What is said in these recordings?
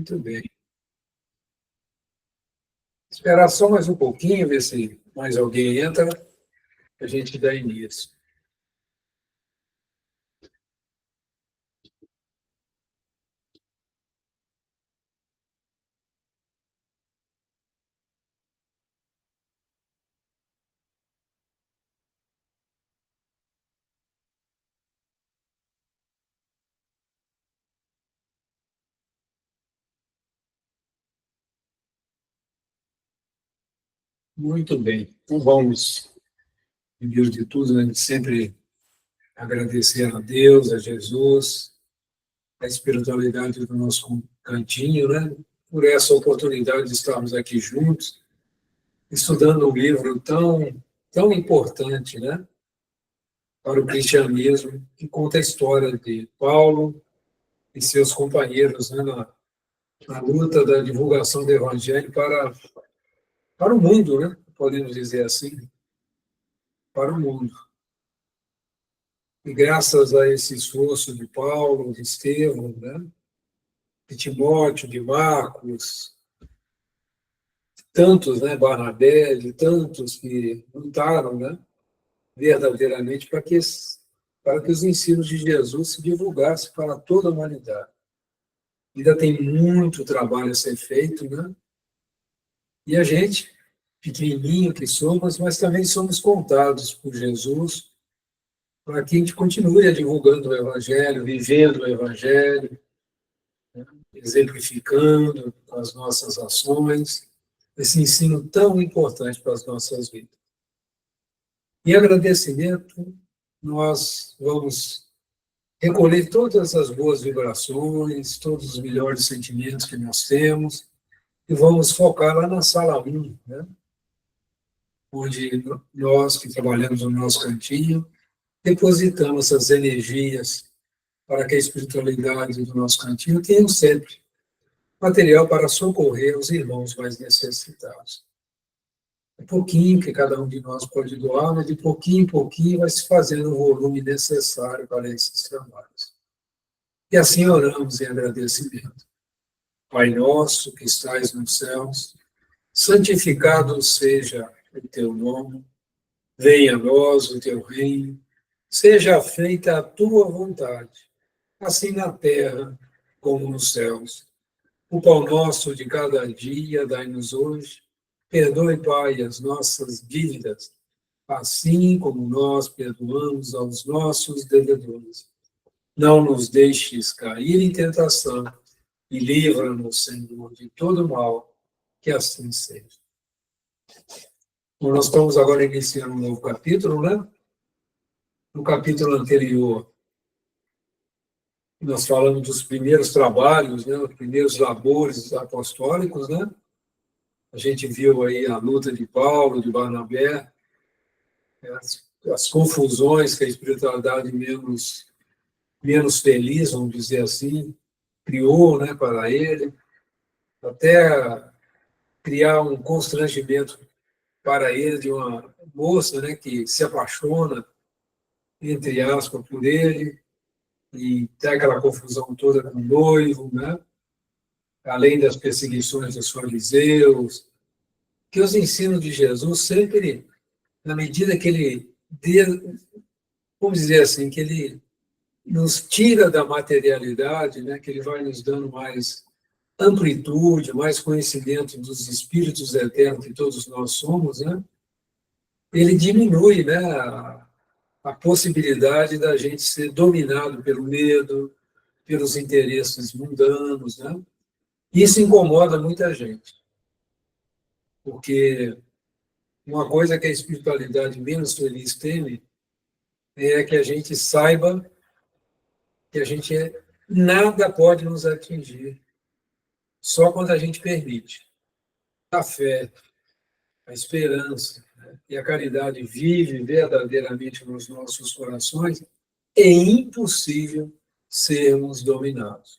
Muito bem. Esperar só mais um pouquinho, ver se mais alguém entra, a gente dá início. Muito bem. Então vamos, primeiro de tudo, a gente sempre agradecer a Deus, a Jesus, a espiritualidade do nosso cantinho, né? Por essa oportunidade de estarmos aqui juntos, estudando um livro tão importante, né? Para o cristianismo, que conta a história de Paulo e seus companheiros, né? Na luta da divulgação do Evangelho para o mundo, né? Podemos dizer assim, para o mundo. E graças a esse esforço de Paulo, de Estevão, né? De Timóteo, de Marcos, tantos, né? Barnabé, de tantos que lutaram, né? Verdadeiramente para que os ensinos de Jesus se divulgassem para toda a humanidade. Ainda tem muito trabalho a ser feito, né? E a gente, pequenininho que somos, mas também somos contados por Jesus para que a gente continue divulgando o Evangelho, vivendo o Evangelho, né? Exemplificando com as nossas ações, esse ensino tão importante para as nossas vidas. Em agradecimento, nós vamos recolher todas as boas vibrações, todos os melhores sentimentos que nós temos, e vamos focar lá na sala 1, né? Onde nós que trabalhamos no nosso cantinho, depositamos essas energias para que a espiritualidade do nosso cantinho tenha sempre material para socorrer os irmãos mais necessitados. É pouquinho que cada um de nós pode doar, mas de pouquinho em pouquinho vai se fazendo o volume necessário para esses trabalhos. E assim oramos em agradecimento. Pai nosso que estais nos céus, santificado seja o teu nome, venha a nós o teu reino, seja feita a tua vontade, assim na terra como nos céus. O pão nosso de cada dia dai-nos hoje, perdoe, Pai, as nossas dívidas, assim como nós perdoamos aos nossos devedores. Não nos deixes cair em tentação e livra-nos, Senhor, de todo mal, que assim seja. Bom, nós estamos agora iniciando um novo capítulo, né? No capítulo anterior, nós falamos dos primeiros trabalhos, né? Os primeiros labores apostólicos, né? A gente viu aí a luta de Paulo, de Barnabé, as confusões que a espiritualidade menos feliz, vamos dizer assim, criou, né, para ele, até criar um constrangimento para ele de uma moça, né, que se apaixona, entre aspas, por ele, e tem aquela confusão toda com o noivo, né, além das perseguições dos fariseus, que os ensinos de Jesus sempre, na medida que ele, vamos dizer assim, que ele nos tira da materialidade, né, que ele vai nos dando mais amplitude, mais conhecimento dos espíritos eternos que todos nós somos, né, ele diminui, né, a possibilidade da gente ser dominado pelo medo, pelos interesses mundanos, né? Isso incomoda muita gente, porque uma coisa que a espiritualidade menos feliz teme é que a gente saiba que nada pode nos atingir, só quando a gente permite. A fé, a esperança, né, e a caridade vive verdadeiramente nos nossos corações, é impossível sermos dominados.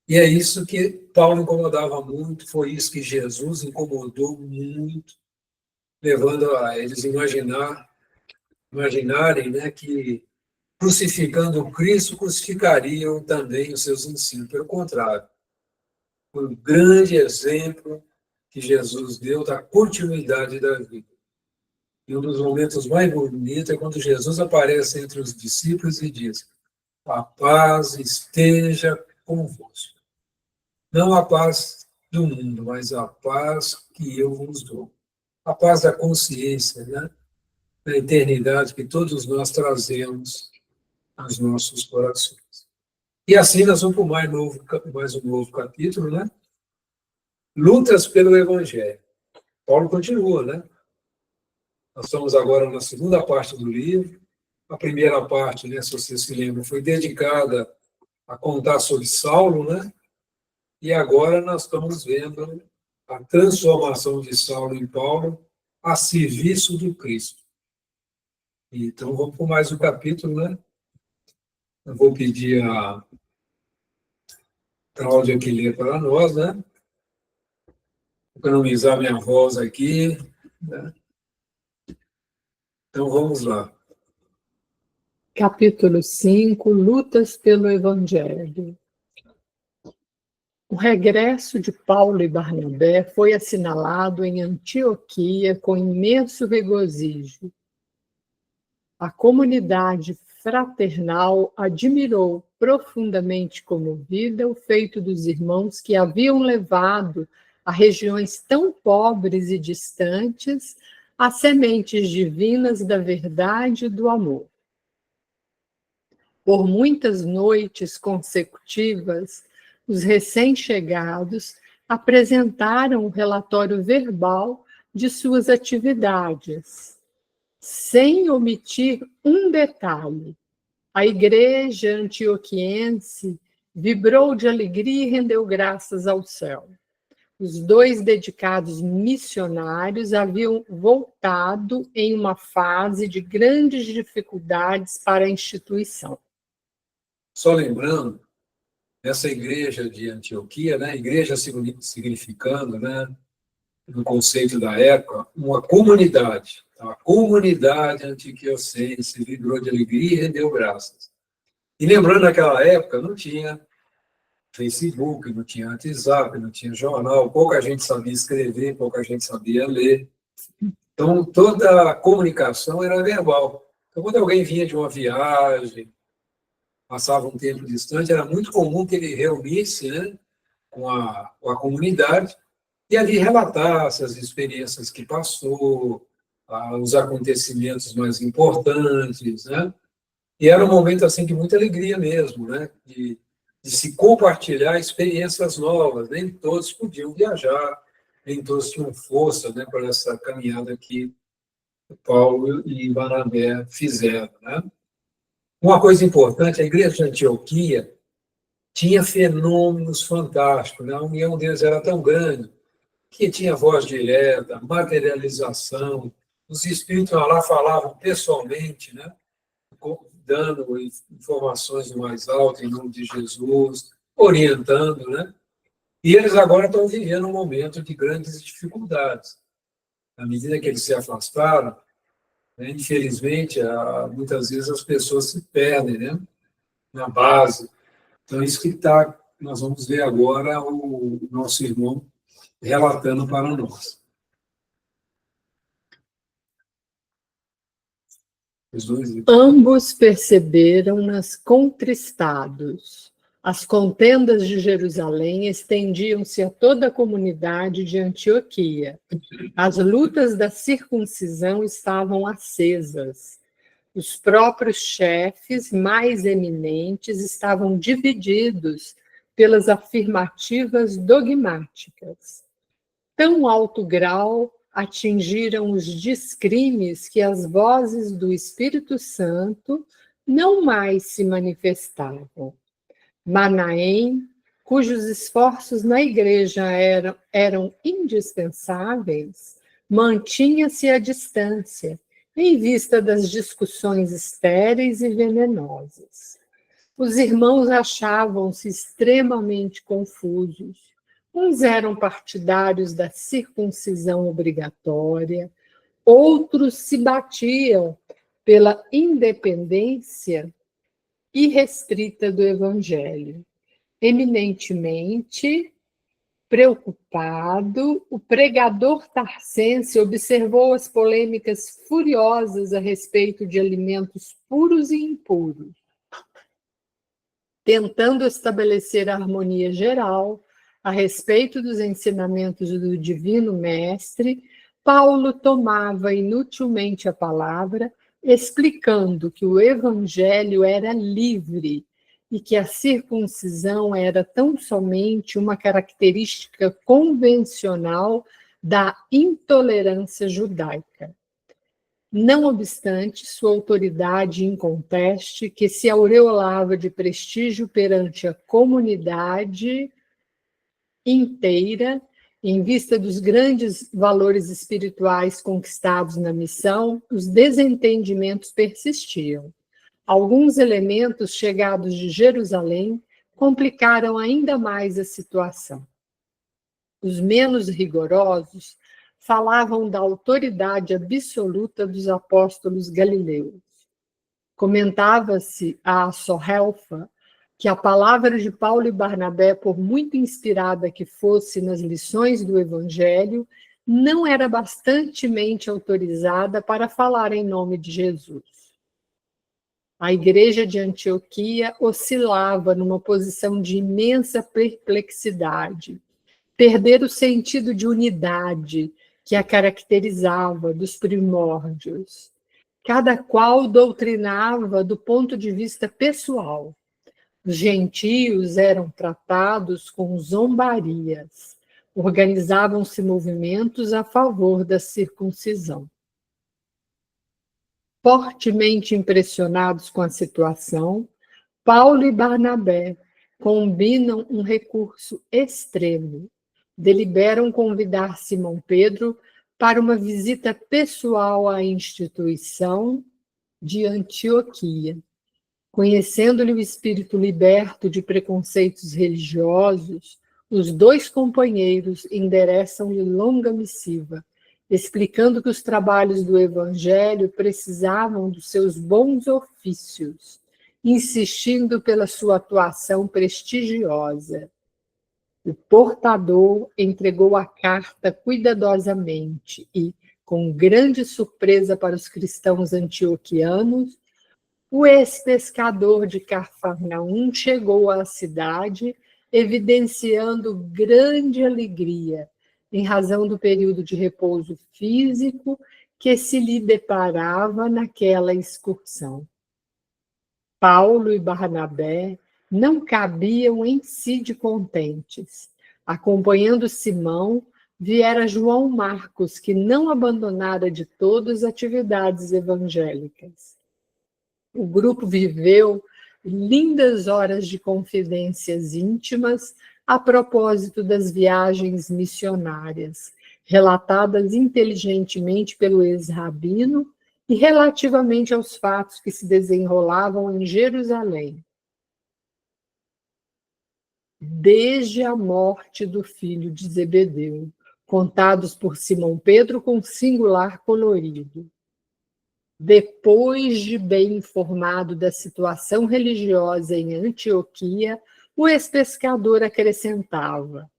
E é isso que Paulo incomodava muito, foi isso que Jesus incomodou muito, levando a eles imaginarem, né, que crucificando o Cristo, crucificariam também os seus ensinos. Pelo contrário, foi um grande exemplo que Jesus deu da continuidade da vida. E um dos momentos mais bonitos é quando Jesus aparece entre os discípulos e diz: a paz esteja convosco. Não a paz do mundo, mas a paz que eu vos dou. A paz da consciência, né? Da eternidade que todos nós trazemos aos nossos corações. E assim nós vamos para mais um novo capítulo, né? Lutas pelo Evangelho. Paulo continua, né? Nós estamos agora na segunda parte do livro. A primeira parte, né, se você se lembra, foi dedicada a contar sobre Saulo, né? E agora nós estamos vendo a transformação de Saulo em Paulo a serviço do Cristo. Então vamos para mais um capítulo, né? Eu vou pedir a Cláudia que lê para nós, né? Vou economizar minha voz aqui, né? Então vamos lá. Capítulo 5, Lutas pelo Evangelho. O regresso de Paulo e Barnabé foi assinalado em Antioquia com imenso regozijo. A comunidade fraternal admirou profundamente comovida o feito dos irmãos que haviam levado a regiões tão pobres e distantes as sementes divinas da verdade e do amor. Por muitas noites consecutivas, os recém-chegados apresentaram o relatório verbal de suas atividades, sem omitir um detalhe. A igreja antioquiense vibrou de alegria e rendeu graças ao céu. Os dois dedicados missionários haviam voltado em uma fase de grandes dificuldades para a instituição. Só lembrando, essa igreja de Antioquia, né, igreja significando, né, no conceito da época, uma comunidade. A comunidade antioquiense vibrou de alegria e rendeu graças. E lembrando, naquela época não tinha Facebook, não tinha WhatsApp, não tinha jornal, pouca gente sabia escrever, pouca gente sabia ler. Então, toda a comunicação era verbal. Então, quando alguém vinha de uma viagem, passava um tempo distante, era muito comum que ele reunisse, né, com a comunidade e ali relatasse as experiências que passou, os acontecimentos mais importantes, né? E era um momento assim de muita alegria mesmo, né? De se compartilhar experiências novas. Nem todos podiam viajar, nem todos tinham força, né, para essa caminhada que Paulo e Barnabé fizeram, né? Uma coisa importante, a igreja de Antioquia tinha fenômenos fantásticos, né? A união deles era tão grande que tinha voz direta, materialização, os espíritos lá falavam pessoalmente, né? Dando informações do mais alto em nome de Jesus, orientando, né? E eles agora estão vivendo um momento de grandes dificuldades. À medida que eles se afastaram, né, infelizmente, muitas vezes as pessoas se perdem, né, na base. Então, isso que nós vamos ver agora o nosso irmão relatando para nós. Ambos perceberam-nas contristados. As contendas de Jerusalém estendiam-se a toda a comunidade de Antioquia. As lutas da circuncisão estavam acesas. Os próprios chefes mais eminentes estavam divididos pelas afirmativas dogmáticas. Tão alto grau atingiram os descrimes que as vozes do Espírito Santo não mais se manifestavam. Manaém, cujos esforços na igreja eram indispensáveis, mantinha-se à distância, em vista das discussões estéreis e venenosas. Os irmãos achavam-se extremamente confusos. Uns eram partidários da circuncisão obrigatória, outros se batiam pela independência irrestrita do Evangelho. Eminentemente, Preocupado, o pregador tarcense observou as polêmicas furiosas a respeito de alimentos puros e impuros. Tentando estabelecer a harmonia geral a respeito dos ensinamentos do Divino Mestre, Paulo tomava inutilmente a palavra, explicando que o Evangelho era livre e que a circuncisão era tão somente uma característica convencional da intolerância judaica. Não obstante sua autoridade inconteste, que se aureolava de prestígio perante a comunidade inteira, em vista dos grandes valores espirituais conquistados na missão, os desentendimentos persistiam. Alguns elementos chegados de Jerusalém complicaram ainda mais a situação. Os menos rigorosos falavam da autoridade absoluta dos apóstolos galileus. Comentava-se a Sorrelfa que a palavra de Paulo e Barnabé, por muito inspirada que fosse nas lições do Evangelho, não era bastantemente autorizada para falar em nome de Jesus. A igreja de Antioquia oscilava numa posição de imensa perplexidade. Perder o sentido de unidade que a caracterizava dos primórdios. Cada qual doutrinava do ponto de vista pessoal. Os gentios eram tratados com zombarias. Organizavam-se movimentos a favor da circuncisão. Fortemente impressionados com a situação, Paulo e Barnabé combinam um recurso extremo. Deliberam convidar Simão Pedro para uma visita pessoal à instituição de Antioquia. Conhecendo-lhe o espírito liberto de preconceitos religiosos, os dois companheiros endereçam-lhe longa missiva, explicando que os trabalhos do Evangelho precisavam dos seus bons ofícios, insistindo pela sua atuação prestigiosa. O portador entregou a carta cuidadosamente e, com grande surpresa para os cristãos antioquianos, o ex-pescador de Cafarnaum chegou à cidade, evidenciando grande alegria, em razão do período de repouso físico que se lhe deparava naquela excursão. Paulo e Barnabé não cabiam em si de contentes. Acompanhando Simão, viera João Marcos, que não abandonara de todo as atividades evangélicas. O grupo viveu lindas horas de confidências íntimas a propósito das viagens missionárias, relatadas inteligentemente pelo ex-rabino e relativamente aos fatos que se desenrolavam em Jerusalém, desde a morte do filho de Zebedeu, contados por Simão Pedro com singular colorido. Depois de bem informado da situação religiosa em Antioquia, o ex-pescador acrescentava: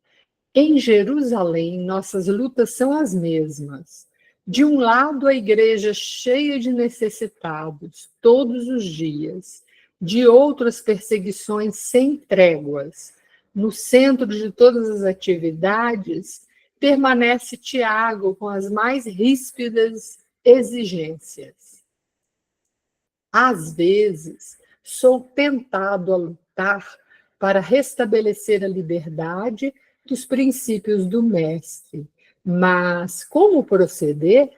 em Jerusalém, nossas lutas são as mesmas. De um lado, a igreja cheia de necessitados, todos os dias. De outro, as perseguições sem tréguas. No centro de todas as atividades, permanece Tiago com as mais ríspidas exigências. Às vezes, sou tentado a lutar para restabelecer a liberdade dos princípios do mestre. Mas como proceder?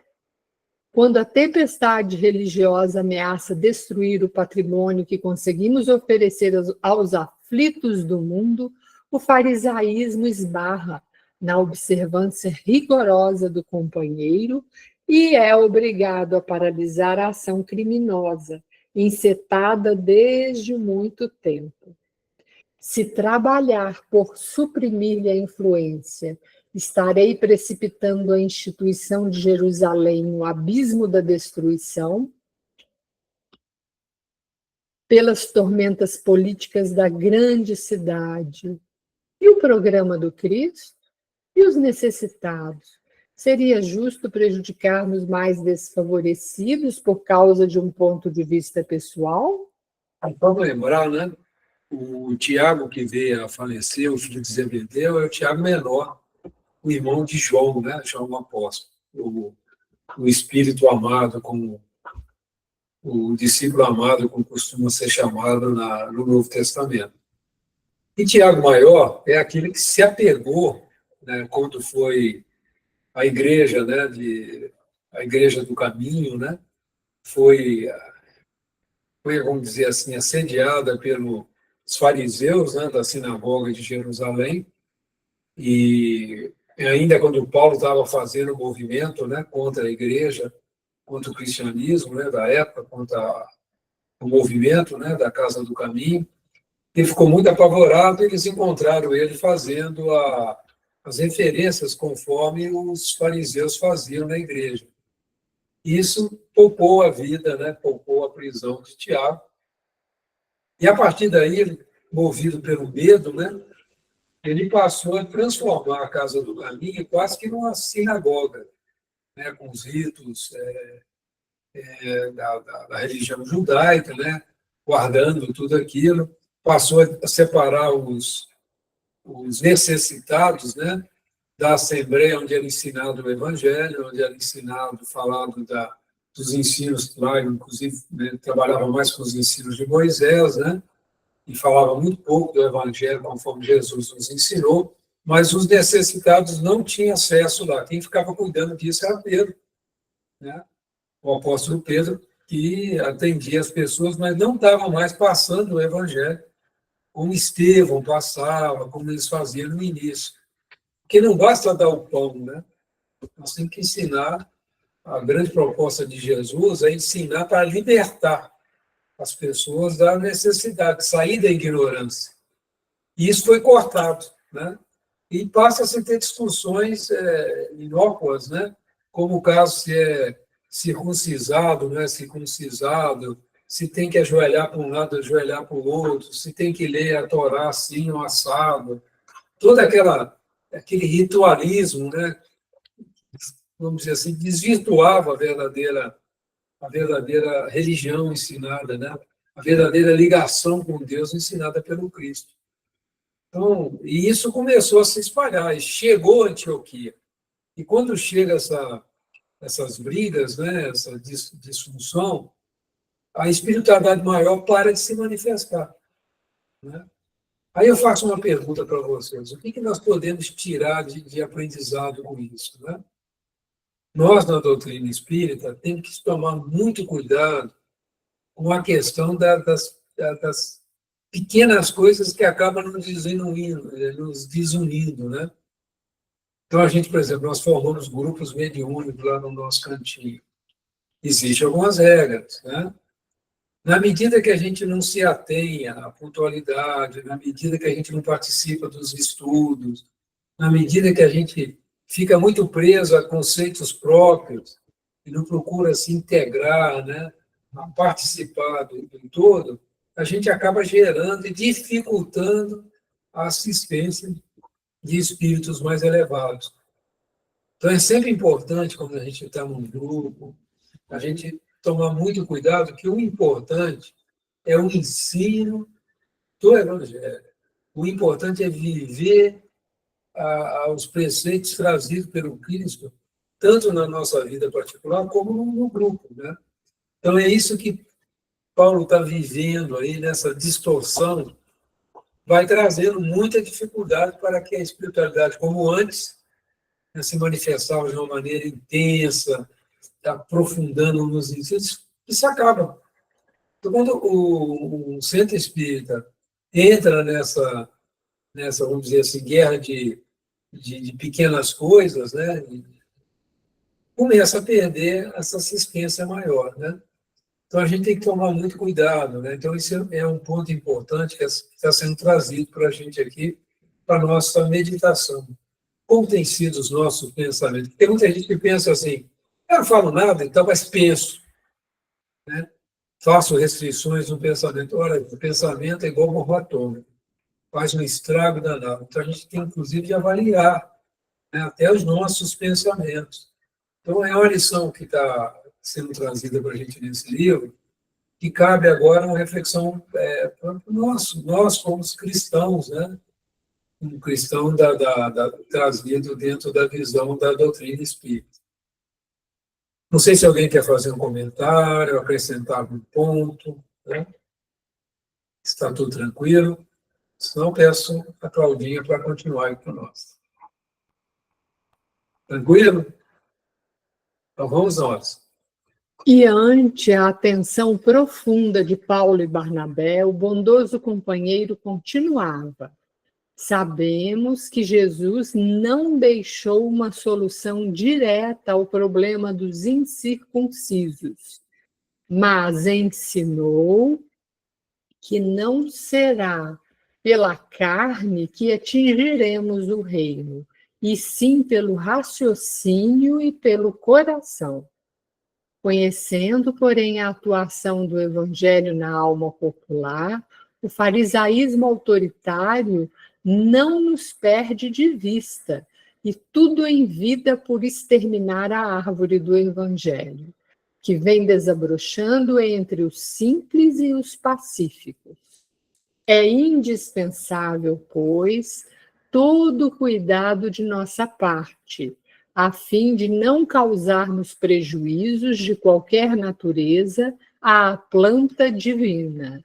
Quando a tempestade religiosa ameaça destruir o patrimônio que conseguimos oferecer aos aflitos do mundo, o farisaísmo esbarra na observância rigorosa do companheiro e é obrigado a paralisar a ação criminosa, encetada desde muito tempo. Se trabalhar por suprimir-lhe a influência, estarei precipitando a instituição de Jerusalém no abismo da destruição, pelas tormentas políticas da grande cidade. E o programa do Cristo? E os necessitados? Seria justo prejudicar os mais desfavorecidos por causa de um ponto de vista pessoal? Vamos lembrar, né? O Tiago, que veio a falecer, o filho de Zebedeu, é o Tiago menor, o irmão de João, né? João Apóstolo, o Espírito amado, como o discípulo amado, como costuma ser chamado no Novo Testamento. E Tiago maior é aquele que se apegou, né, quando foi a igreja, né, a igreja do caminho, né, foi, vamos dizer assim, assediada pelos fariseus, né, da sinagoga de Jerusalém, e ainda quando Paulo estava fazendo o movimento, né, contra a igreja, contra o cristianismo, né, da época, contra o movimento, né, da Casa do Caminho, ele ficou muito apavorado e eles encontraram ele fazendo as referências conforme os fariseus faziam na igreja. Isso poupou a vida, né, poupou a prisão de Tiago. E a partir daí, movido pelo medo, né, ele passou a transformar a Casa do Caminho quase que numa sinagoga, né, com os ritos da religião judaica, né, guardando tudo aquilo. Passou a separar os necessitados, né, da Assembleia, onde era ensinado o Evangelho, onde era ensinado, falado dos ensinos lá, inclusive, né, trabalhava mais com os ensinos de Moisés, né, e falava muito pouco do Evangelho, conforme Jesus nos ensinou, mas os necessitados não tinham acesso lá. Quem ficava cuidando disso era Pedro, né, o apóstolo Pedro, que atendia as pessoas, mas não estava mais passando o Evangelho, como Estevão passava, como eles faziam no início. Porque não basta dar o pão, né? Nós temos que ensinar. A grande proposta de Jesus é ensinar para libertar as pessoas da necessidade, sair da ignorância. E isso foi cortado, né? E passa-se a ter discussões inócuas, né? Como o caso se é circuncisado, não é circuncisado, se tem que ajoelhar para um lado, ajoelhar para o outro, se tem que ler a Torá assim ou assado. Todo aquele ritualismo, né? Vamos dizer assim, desvirtuava a verdadeira religião ensinada, né? A verdadeira ligação com Deus ensinada pelo Cristo. Então, e isso começou a se espalhar, e chegou a Antioquia. E quando chega essas brigas, né, essa disfunção, a espiritualidade maior para de se manifestar, né? Aí eu faço uma pergunta para vocês: o que nós podemos tirar de aprendizado com isso, né? Nós, na doutrina espírita, temos que tomar muito cuidado com a questão das pequenas coisas que acabam nos desunindo, né? Então, a gente, por exemplo, nós formamos grupos mediúnicos lá no nosso cantinho. Existem algumas regras, né? Na medida que a gente não se atenha à pontualidade, na medida que a gente não participa dos estudos, na medida que a gente fica muito preso a conceitos próprios e não procura se integrar, né, a participar do todo, a gente acaba gerando e dificultando a assistência de espíritos mais elevados. Então, é sempre importante, quando a gente está num grupo, a gente tomar muito cuidado, que o importante é o ensino do Evangelho. O importante é viver os preceitos trazidos pelo Cristo, tanto na nossa vida particular como no grupo, né? Então, é isso que Paulo está vivendo aí, nessa distorção, vai trazendo muita dificuldade para que a espiritualidade, como antes, se manifestava de uma maneira intensa, aprofundando nos ensinos, isso acaba. Então, quando o centro espírita entra nessa, vamos dizer assim, guerra de pequenas coisas, né, começa a perder essa assistência maior, né? Então, a gente tem que tomar muito cuidado, né? Então, isso é um ponto importante que está sendo trazido para a gente aqui, para a nossa meditação. Como tem sido os nossos pensamentos? Tem muita gente que pensa assim: eu não falo nada, então, mas penso, né? Faço restrições no pensamento. Olha, o pensamento é igual bomba atômica, faz um estrago danado. Então, a gente tem, inclusive, de avaliar, né, até os nossos pensamentos. Então, é uma lição que está sendo trazida para a gente nesse livro, que cabe agora uma reflexão para nós como cristãos, né? Um cristão trazido dentro da visão da doutrina espírita. Não sei se alguém quer fazer um comentário, acrescentar algum ponto, né? Está tudo tranquilo? Senão, peço a Claudinha para continuar aí conosco. Tranquilo? Então, vamos nós. E ante a atenção profunda de Paulo e Barnabé, o bondoso companheiro continuava: sabemos que Jesus não deixou uma solução direta ao problema dos incircuncisos, mas ensinou que não será pela carne que atingiremos o reino, e sim pelo raciocínio e pelo coração. Conhecendo, porém, a atuação do evangelho na alma popular, o farisaísmo autoritário não nos perde de vista, e tudo envida por exterminar a árvore do evangelho, que vem desabrochando entre os simples e os pacíficos. É indispensável, pois, todo cuidado de nossa parte, a fim de não causarmos prejuízos de qualquer natureza à planta divina.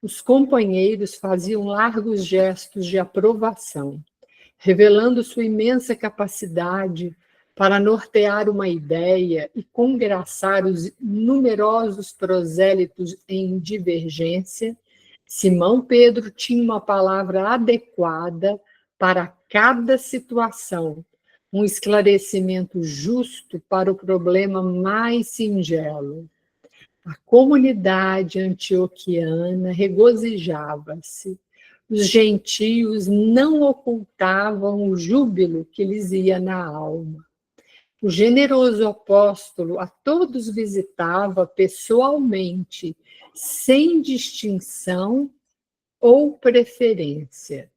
Os companheiros faziam largos gestos de aprovação, revelando sua imensa capacidade para nortear uma ideia e congraçar os numerosos prosélitos em divergência. Simão Pedro tinha uma palavra adequada para cada situação, um esclarecimento justo para o problema mais singelo. A comunidade antioquiana regozijava-se. Os gentios não ocultavam o júbilo que lhes ia na alma. O generoso apóstolo a todos visitava pessoalmente, sem distinção ou preferência.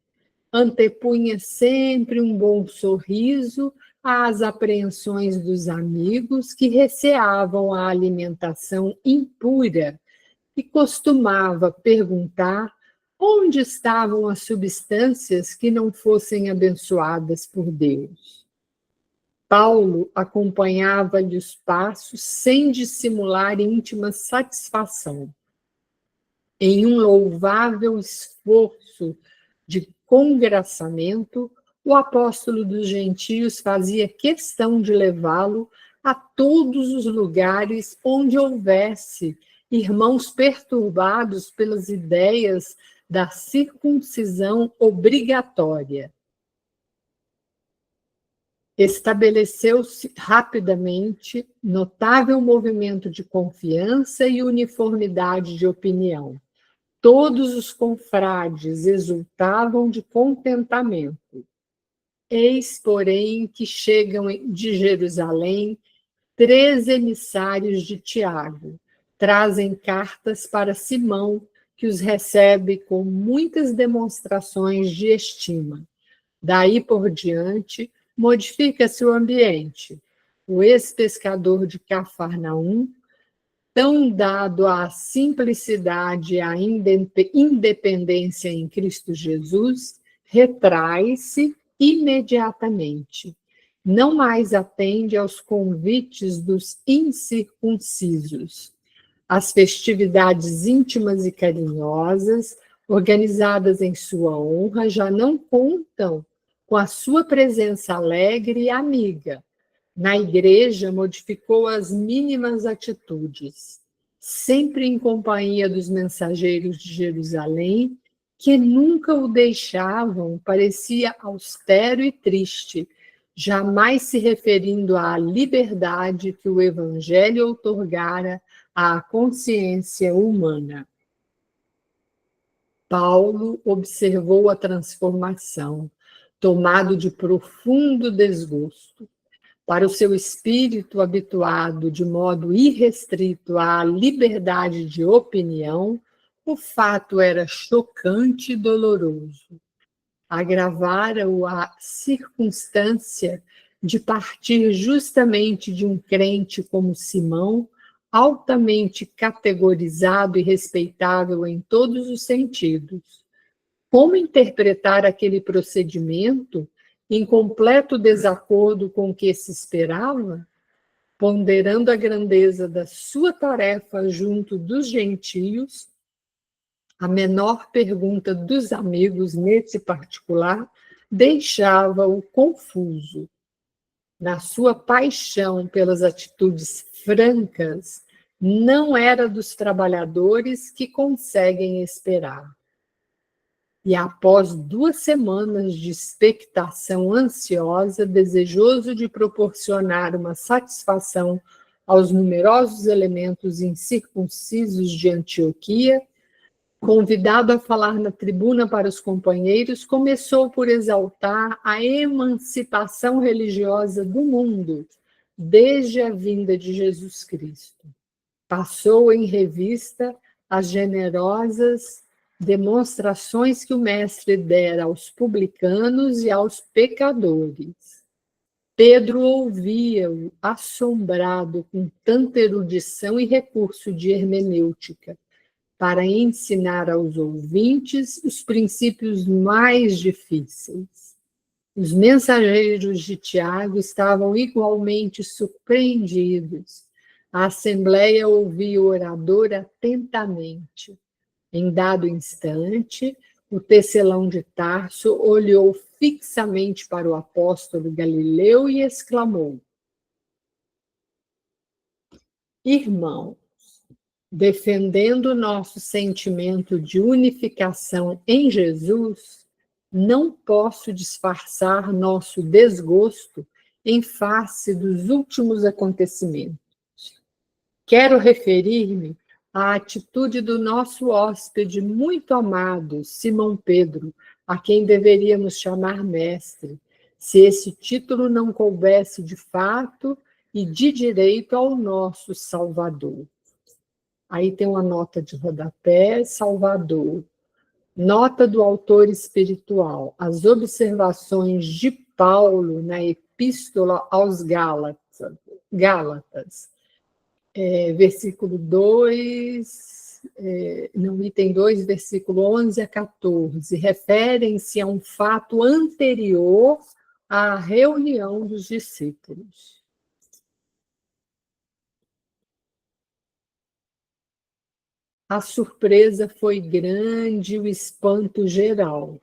Antepunha sempre um bom sorriso às apreensões dos amigos que receavam a alimentação impura e costumava perguntar onde estavam as substâncias que não fossem abençoadas por Deus. Paulo acompanhava-lhe os passos sem dissimular íntima satisfação. Em um louvável esforço de congraçamento, o apóstolo dos gentios fazia questão de levá-lo a todos os lugares onde houvesse irmãos perturbados pelas ideias da circuncisão obrigatória. Estabeleceu-se rapidamente notável movimento de confiança e uniformidade de opinião. Todos os confrades exultavam de contentamento. Eis, porém, que chegam de Jerusalém 3 emissários de Tiago. Trazem cartas para Simão, que os recebe com muitas demonstrações de estima. Daí por diante, modifica-se o ambiente. O ex-pescador de Cafarnaum, tão dado à simplicidade e à independência em Cristo Jesus, retrai-se imediatamente. Não mais atende aos convites dos incircuncisos. As festividades íntimas e carinhosas, organizadas em sua honra, já não contam com a sua presença alegre e amiga. Na igreja, modificou as mínimas atitudes, sempre em companhia dos mensageiros de Jerusalém, que nunca o deixavam, parecia austero e triste, jamais se referindo à liberdade que o Evangelho outorgara à consciência humana. Paulo observou a transformação, tomado de profundo desgosto. Para o seu espírito habituado de modo irrestrito à liberdade de opinião, o fato era chocante e doloroso. agravara-o a circunstância de partir justamente de um crente como Simão, altamente categorizado e respeitável em todos os sentidos. Como interpretar aquele procedimento em completo desacordo com o que se esperava? Ponderando a grandeza da sua tarefa junto dos gentios, a menor pergunta dos amigos nesse particular deixava-o confuso. Na sua paixão pelas atitudes francas, não era dos trabalhadores que conseguem esperar. E após 2 semanas de expectação ansiosa, desejoso de proporcionar uma satisfação aos numerosos elementos incircuncisos de Antioquia, convidado a falar na tribuna para os companheiros, começou por exaltar a emancipação religiosa do mundo desde a vinda de Jesus Cristo. Passou em revista as generosas demonstrações que o mestre dera aos publicanos e aos pecadores. Pedro ouvia-o assombrado com tanta erudição e recurso de hermenêutica, para ensinar aos ouvintes os princípios mais difíceis. Os mensageiros de Tiago estavam igualmente surpreendidos. A assembleia ouvia o orador atentamente. Em dado instante, o tecelão de Tarso olhou fixamente para o apóstolo Galileu e exclamou: Irmão, defendendo o nosso sentimento de unificação em Jesus, não posso disfarçar nosso desgosto em face dos últimos acontecimentos. Quero referir-me à atitude do nosso hóspede muito amado, Simão Pedro, a quem deveríamos chamar mestre, se esse título não coubesse de fato e de direito ao nosso Salvador. Aí tem uma nota de rodapé, Salvador. Nota do autor espiritual, as observações de Paulo na Epístola aos Gálatas. Versículo 2, item 2, versículo 11 a 14, referem-se a um fato anterior à reunião dos discípulos. A surpresa foi grande e o espanto geral.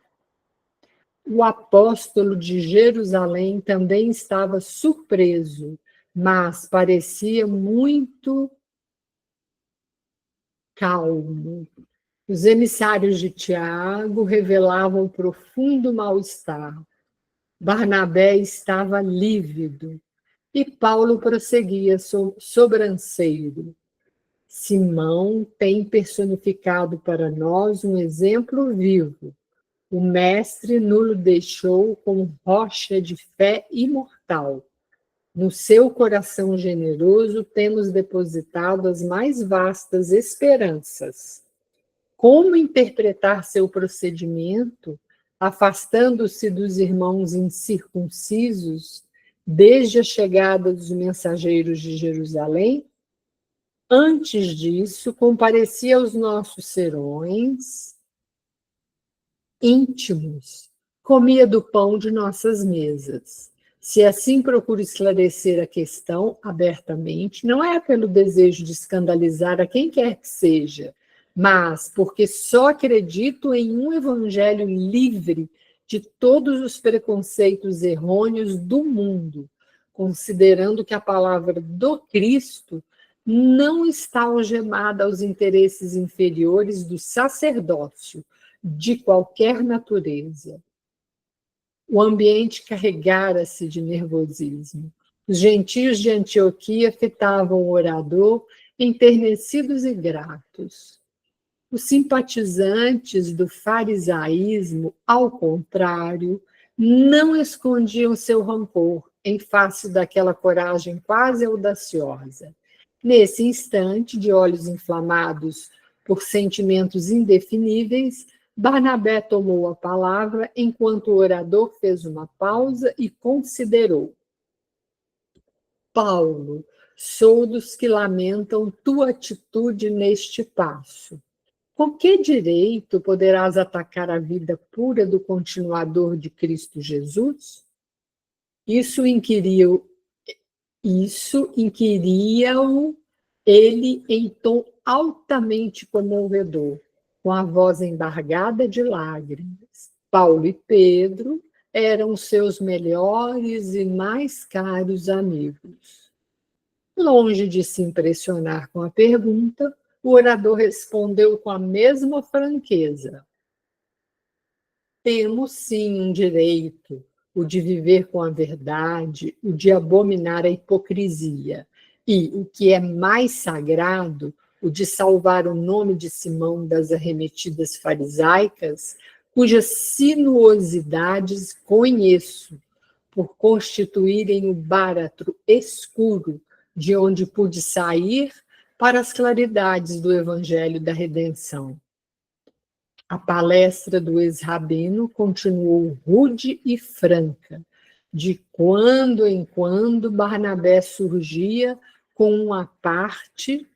O apóstolo de Jerusalém também estava surpreso, mas parecia muito calmo. Os emissários de Tiago revelavam profundo mal-estar. Barnabé estava lívido e Paulo prosseguia sobranceiro. Simão tem personificado para nós um exemplo vivo. O mestre nos deixou como rocha de fé imortal. No seu coração generoso temos depositado as mais vastas esperanças. Como interpretar seu procedimento, afastando-se dos irmãos incircuncisos desde a chegada dos mensageiros de Jerusalém? Antes disso, comparecia aos nossos serões íntimos, comia do pão de nossas mesas. Se assim procuro esclarecer a questão abertamente, não é pelo desejo de escandalizar a quem quer que seja, mas porque só acredito em um evangelho livre de todos os preconceitos errôneos do mundo, considerando que a palavra do Cristo não está algemada aos interesses inferiores do sacerdócio, de qualquer natureza. O ambiente carregara-se de nervosismo. Os gentios de Antioquia fitavam o orador, enternecidos e gratos. Os simpatizantes do farisaísmo, ao contrário, não escondiam seu rancor em face daquela coragem quase audaciosa. Nesse instante, de olhos inflamados por sentimentos indefiníveis, Barnabé tomou a palavra enquanto o orador fez uma pausa e considerou. Paulo, sou dos que lamentam tua atitude neste passo. Com que direito poderás atacar a vida pura do continuador de Cristo Jesus? Isso inquiriu ele em tom altamente comovedor, com a voz embargada de lágrimas. Paulo e Pedro eram seus melhores e mais caros amigos. Longe de se impressionar com a pergunta, o orador respondeu com a mesma franqueza. Temos sim um direito, o de viver com a verdade, o de abominar a hipocrisia, e, o que é mais sagrado, o de salvar o nome de Simão das arremetidas farisaicas, cujas sinuosidades conheço, por constituírem o báratro escuro de onde pude sair para as claridades do Evangelho da Redenção. A palestra do ex-rabino continuou rude e franca. De quando em quando, Barnabé surgia com uma parte,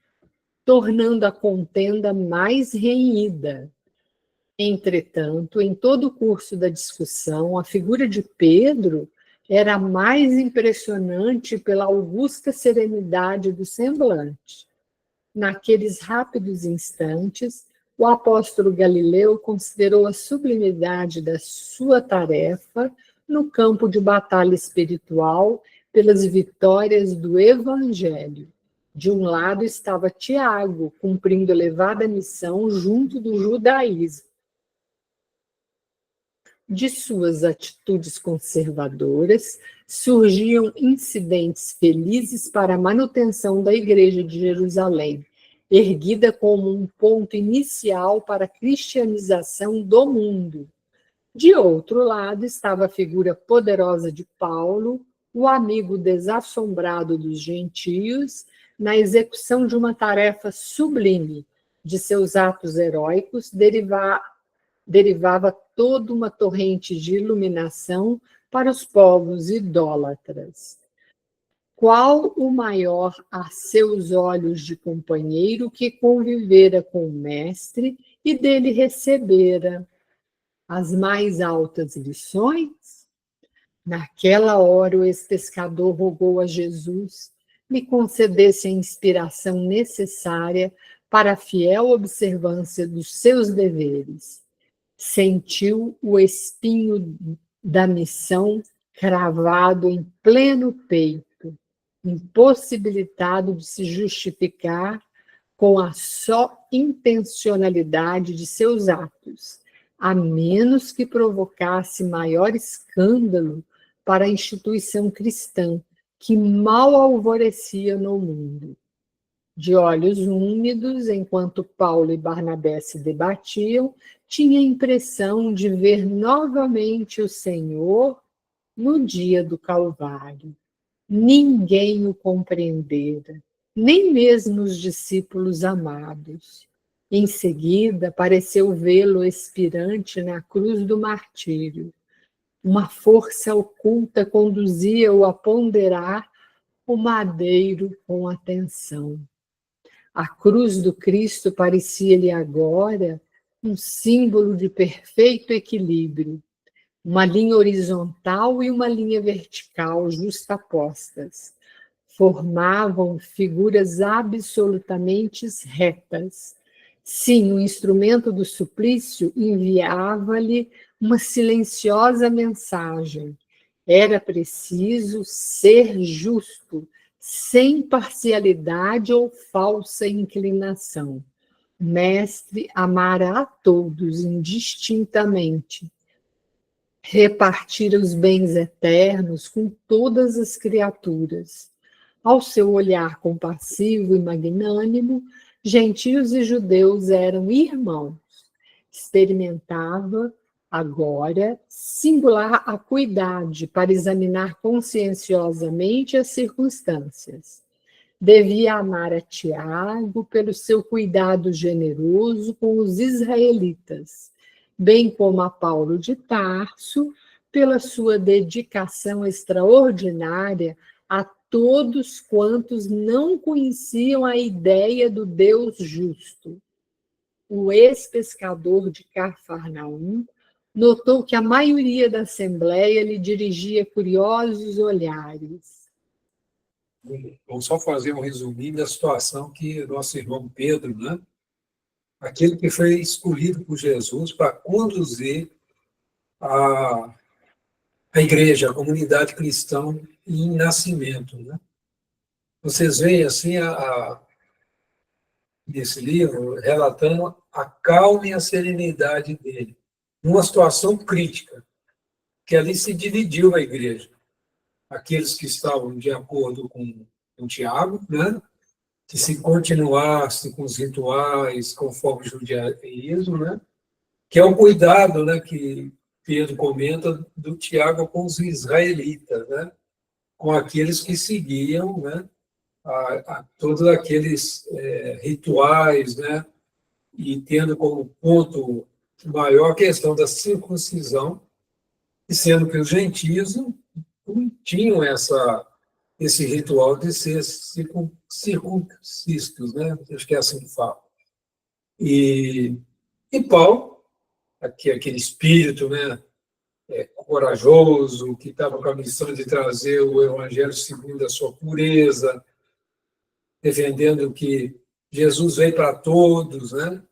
tornando a contenda mais renhida. Entretanto, em todo o curso da discussão, a figura de Pedro era mais impressionante pela augusta serenidade do semblante. Naqueles rápidos instantes, o apóstolo Galileu considerou a sublimidade da sua tarefa no campo de batalha espiritual pelas vitórias do Evangelho. De um lado estava Tiago, cumprindo elevada missão junto do judaísmo. De suas atitudes conservadoras, surgiam incidentes felizes para a manutenção da Igreja de Jerusalém, erguida como um ponto inicial para a cristianização do mundo. De outro lado, estava a figura poderosa de Paulo, o amigo desassombrado dos gentios, na execução de uma tarefa sublime. De seus atos heróicos derivava toda uma torrente de iluminação para os povos idólatras. Qual o maior a seus olhos de companheiro que convivera com o mestre e dele recebera as mais altas lições? Naquela hora o ex-pescador rogou a Jesus lhe concedesse a inspiração necessária para a fiel observância dos seus deveres. Sentiu o espinho da missão cravado em pleno peito, impossibilitado de se justificar com a só intencionalidade de seus atos, a menos que provocasse maior escândalo para a instituição cristã, que mal alvorecia no mundo. De olhos úmidos, enquanto Paulo e Barnabé se debatiam, tinha a impressão de ver novamente o Senhor no dia do Calvário. Ninguém o compreendera, nem mesmo os discípulos amados. Em seguida, pareceu vê-lo expirante na cruz do martírio. Uma força oculta conduzia-o a ponderar o madeiro com atenção. A cruz do Cristo parecia-lhe agora um símbolo de perfeito equilíbrio, uma linha horizontal e uma linha vertical justapostas. Formavam figuras absolutamente retas. Sim, o instrumento do suplício enviava-lhe uma silenciosa mensagem. Era preciso ser justo, sem parcialidade ou falsa inclinação. O mestre amara a todos indistintamente, repartira os bens eternos com todas as criaturas. Ao seu olhar compassivo e magnânimo, gentios e judeus eram irmãos. Experimentava agora singular acuidade para examinar conscienciosamente as circunstâncias. Devia amar a Tiago pelo seu cuidado generoso com os israelitas, bem como a Paulo de Tarso, pela sua dedicação extraordinária a todos quantos não conheciam a ideia do Deus justo. O ex-pescador de Cafarnaum notou que a maioria da assembleia lhe dirigia curiosos olhares. Vamos só fazer um resuminho da situação que nosso irmão Pedro, né? Aquele que foi escolhido por Jesus para conduzir a igreja, a comunidade cristã em nascimento, né? Vocês veem assim nesse livro relatando a calma e a serenidade dele, numa situação crítica, que ali se dividiu a igreja. Aqueles que estavam de acordo com Tiago, né? Que se continuasse com os rituais conforme o judaísmo, né? Que é o cuidado, né, que Pedro comenta do Tiago com os israelitas, né? Com aqueles que seguiam, né, a todos aqueles rituais, né? E tendo como ponto maior a questão da circuncisão, e sendo que os gentios não tinham esse ritual de ser circuncistos, né? Acho que é assim que fala. E Paulo, aquele espírito, né, corajoso, que estava com a missão de trazer o evangelho segundo a sua pureza, defendendo que Jesus veio para todos, né?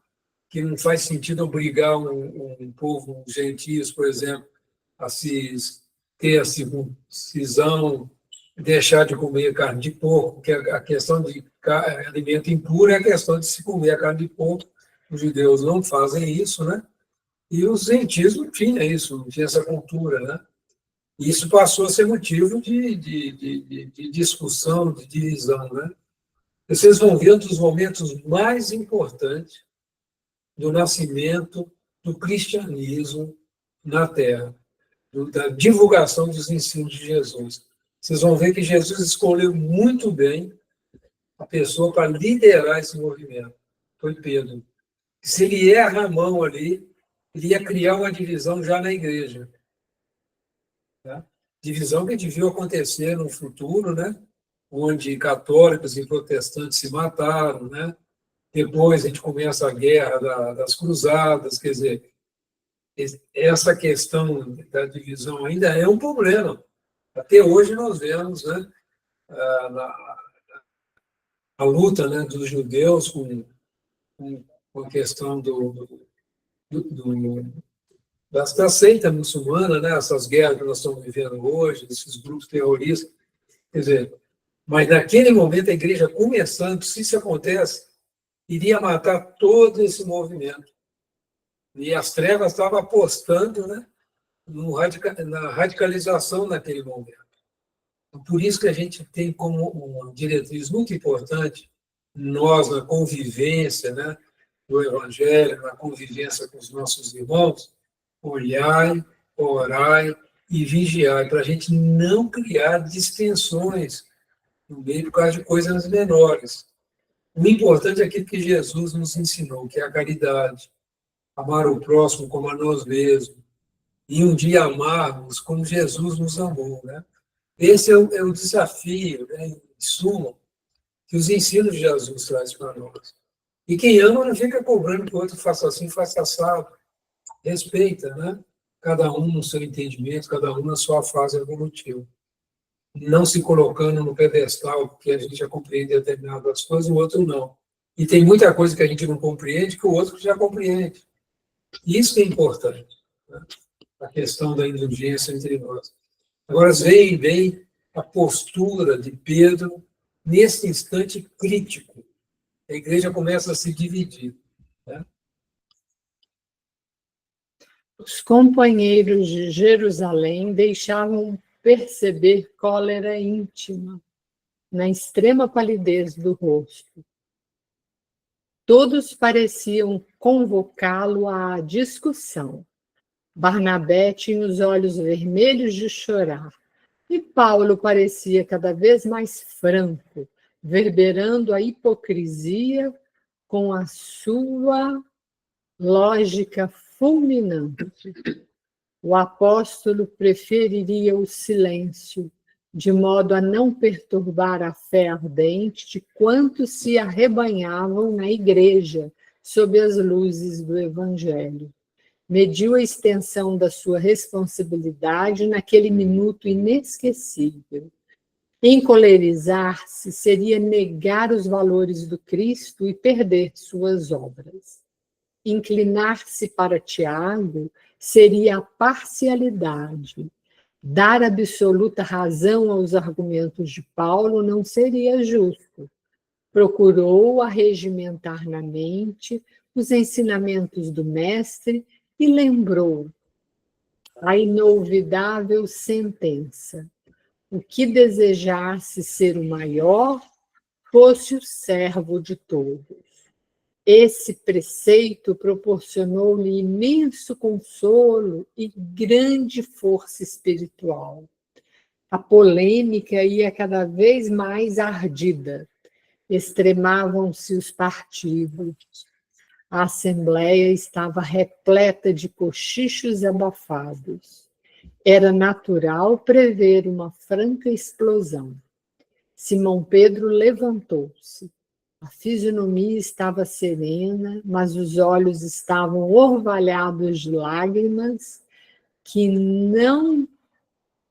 Que não faz sentido obrigar um povo, gentios, por exemplo, a ter a circuncisão, deixar de comer carne de porco, porque a questão de alimento impuro é a questão de se comer a carne de porco. Os judeus não fazem isso, né? E os gentios não tinham isso, não tinha essa cultura, né? E isso passou a ser motivo de discussão, de divisão, né? Vocês vão ver um dos momentos mais importantes do nascimento do cristianismo na Terra, da divulgação dos ensinos de Jesus. Vocês vão ver que Jesus escolheu muito bem a pessoa para liderar esse movimento. Foi Pedro. Se ele erra a mão ali, ele ia criar uma divisão já na igreja. Tá? Divisão que devia acontecer no futuro, né? Onde católicos e protestantes se mataram, né? Depois a gente começa a guerra das cruzadas, quer dizer, essa questão da divisão ainda é um problema. Até hoje nós vemos, né, a luta, né, dos judeus com a questão da seita muçulmana, né, essas guerras que nós estamos vivendo hoje, esses grupos terroristas. Quer dizer, mas naquele momento a igreja começando, se isso acontece, iria matar todo esse movimento. E as trevas estavam apostando, né, na radicalização naquele momento. Por isso que a gente tem como uma diretriz muito importante, nós, na convivência, né, do Evangelho, na convivência com os nossos irmãos, olhai, orai e vigiai, para a gente não criar distensões no meio por causa de coisas menores. O importante é aquilo que Jesus nos ensinou, que é a caridade, amar o próximo como a nós mesmos, e um dia amarmos como Jesus nos amou, né? Esse é o desafio, né, em suma, que os ensinos de Jesus trazem para nós. E quem ama não fica cobrando que o outro faça assim, faça assado. Respeita, né? Cada um no seu entendimento, cada um na sua fase evolutiva. Não se colocando no pedestal, porque a gente já compreende determinadas coisas, o outro não. E tem muita coisa que a gente não compreende que o outro já compreende. Isso que é importante, né? A questão da indulgência entre nós. Agora, vem bem a postura de Pedro nesse instante crítico. A igreja começa a se dividir, né? Os companheiros de Jerusalém deixavam perceber cólera íntima na extrema palidez do rosto. Todos pareciam convocá-lo à discussão. Barnabé tinha os olhos vermelhos de chorar, e Paulo parecia cada vez mais franco, verberando a hipocrisia com a sua lógica fulminante. O apóstolo preferiria o silêncio, de modo a não perturbar a fé ardente de quantos se arrebanhavam na igreja sob as luzes do Evangelho. Mediu a extensão da sua responsabilidade naquele minuto inesquecível. Encolerizar-se seria negar os valores do Cristo e perder suas obras. Inclinar-se para Tiago seria a parcialidade. Dar absoluta razão aos argumentos de Paulo não seria justo. Procurou arregimentar na mente os ensinamentos do Mestre e lembrou a inolvidável sentença: o que desejasse ser o maior, fosse o servo de todos. Esse preceito proporcionou-lhe imenso consolo e grande força espiritual. A polêmica ia cada vez mais ardida. Extremavam-se os partidos. A assembleia estava repleta de cochichos abafados. Era natural prever uma franca explosão. Simão Pedro levantou-se. A fisionomia estava serena, mas os olhos estavam orvalhados de lágrimas que não